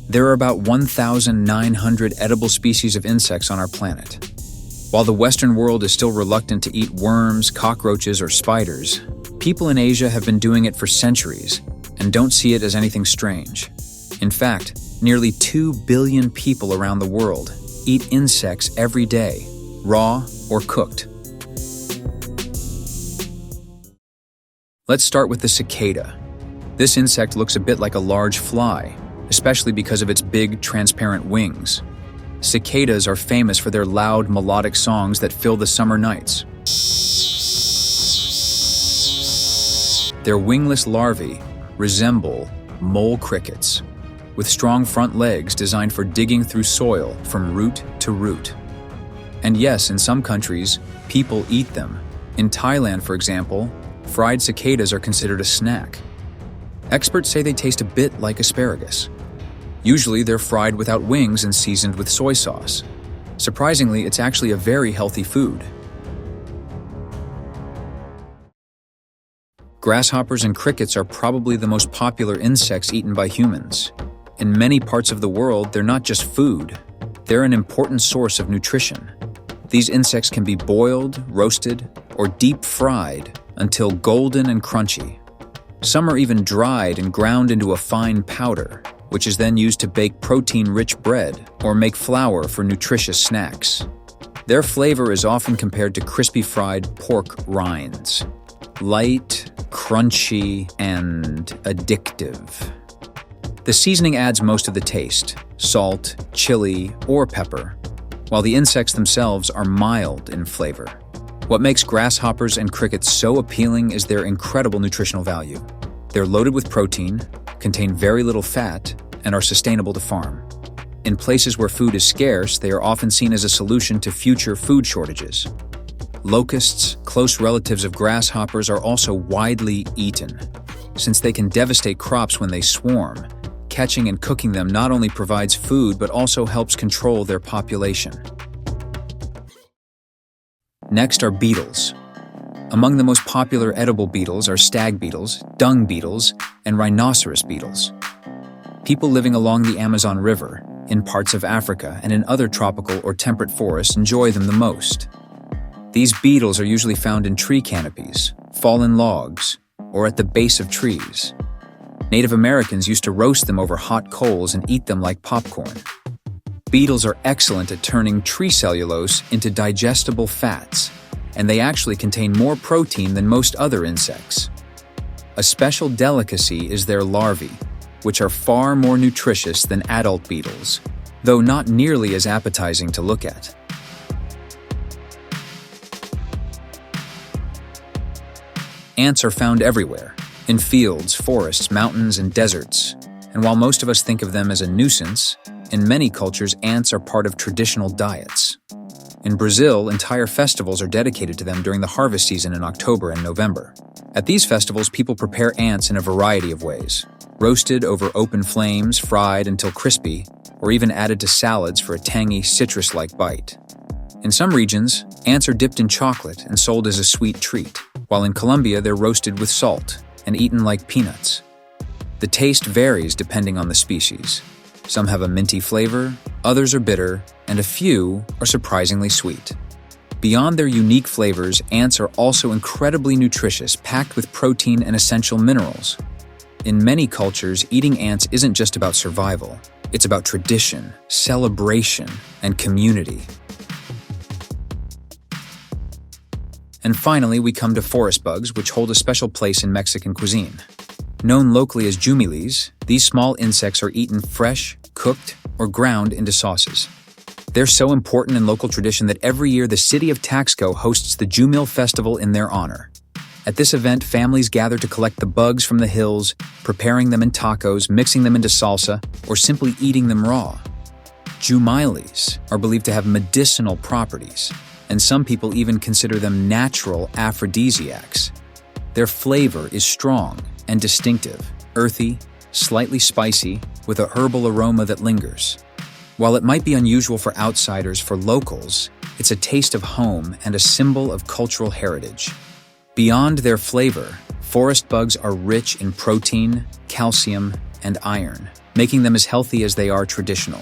There are about 1,900 edible species of insects on our planet. While the Western world is still reluctant to eat worms, cockroaches, or spiders, people in Asia have been doing it for centuries and don't see it as anything strange. In fact, nearly 2 billion people around the world eat insects every day, raw or cooked. Let's start with the cicada. This insect looks a bit like a large fly, especially because of its big, transparent wings. Cicadas are famous for their loud, melodic songs that fill the summer nights. Their wingless larvae resemble mole crickets, with strong front legs designed for digging through soil from root to root. And yes, in some countries, people eat them. In Thailand, for example, fried cicadas are considered a snack. Experts say they taste a bit like asparagus. Usually, they're fried without wings and seasoned with soy sauce. Surprisingly, it's actually a very healthy food. Grasshoppers and crickets are probably the most popular insects eaten by humans. In many parts of the world, they're not just food. They're an important source of nutrition. These insects can be boiled, roasted, or deep fried until golden and crunchy. Some are even dried and ground into a fine powder, which is then used to bake protein-rich bread or make flour for nutritious snacks. Their flavor is often compared to crispy fried pork rinds. Light, crunchy, and addictive. The seasoning adds most of the taste: salt, chili, or pepper, while the insects themselves are mild in flavor. What makes grasshoppers and crickets so appealing is their incredible nutritional value. They're loaded with protein, contain very little fat, and are sustainable to farm. In places where food is scarce, they are often seen as a solution to future food shortages. Locusts, close relatives of grasshoppers, are also widely eaten. Since they can devastate crops when they swarm, catching and cooking them not only provides food but also helps control their population. Next are beetles. Among the most popular edible beetles are stag beetles, dung beetles, and rhinoceros beetles. People living along the Amazon River, in parts of Africa, and in other tropical or temperate forests enjoy them the most. These beetles are usually found in tree canopies, fallen logs, or at the base of trees. Native Americans used to roast them over hot coals and eat them like popcorn. Beetles are excellent at turning tree cellulose into digestible fats, and they actually contain more protein than most other insects. A special delicacy is their larvae, which are far more nutritious than adult beetles, though not nearly as appetizing to look at. Ants are found everywhere, in fields, forests, mountains, and deserts. And while most of us think of them as a nuisance, in many cultures, ants are part of traditional diets. In Brazil, entire festivals are dedicated to them during the harvest season in October and November. At these festivals, people prepare ants in a variety of ways: roasted over open flames, fried until crispy, or even added to salads for a tangy, citrus-like bite. In some regions, ants are dipped in chocolate and sold as a sweet treat, while in Colombia they're roasted with salt and eaten like peanuts. The taste varies depending on the species. Some have a minty flavor, others are bitter, and a few are surprisingly sweet. Beyond their unique flavors, ants are also incredibly nutritious, packed with protein and essential minerals. In many cultures, eating ants isn't just about survival. It's about tradition, celebration, and community. And finally, we come to forest bugs, which hold a special place in Mexican cuisine. Known locally as jumiles, these small insects are eaten fresh, cooked, or ground into sauces. They're so important in local tradition that every year the city of Taxco hosts the Jumil Festival in their honor. At this event, families gather to collect the bugs from the hills, preparing them in tacos, mixing them into salsa, or simply eating them raw. Jumiles are believed to have medicinal properties, and some people even consider them natural aphrodisiacs. Their flavor is strong and distinctive, earthy, slightly spicy, with a herbal aroma that lingers. While it might be unusual for outsiders, for locals, it's a taste of home and a symbol of cultural heritage. Beyond their flavor, forest bugs are rich in protein, calcium, and iron, making them as healthy as they are traditional.